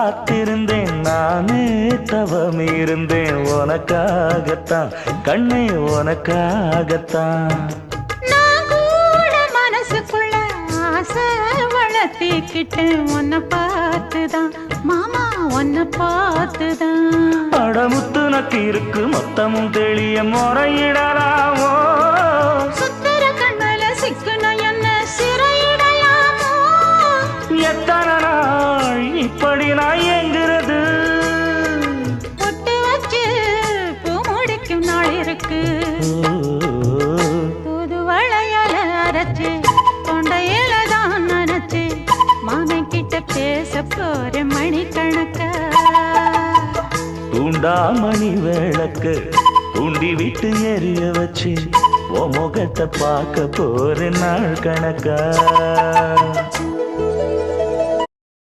காத்திருந்தேன் நானே தவம் இருந்தேன் உனக்காகத்தான் கண்ணே உனக்காகத்தான் நான் கூட மனசுக்குள்ள ஆசை வளர்த்திக்கிட்டேன் உன்னை பார்த்துதான் மாமா உன்னை பார்த்துதான் அடமுத்து நக்கு இருக்கு மொத்தமும் தெளிய முறையிடலாமோ சுத்தர கண்மல சிக்குன என்ன சிறையிடலாமோ எத்தனை நாள் இப்படி நான் எங்கிறது பொட்டு வச்சு பூ முடிக்கும் நாள் இருக்கு புது வளையல அரைச்சு தொண்டையில தான் நினைச்சு மாமன் கிட்ட பேச போற மணிக்கணக்கா தூண்டாமணி விளக்கு தூண்டி விட்டு எரிய வச்சு உன் முகத்தை பார்க்க போற நாள் கணக்கா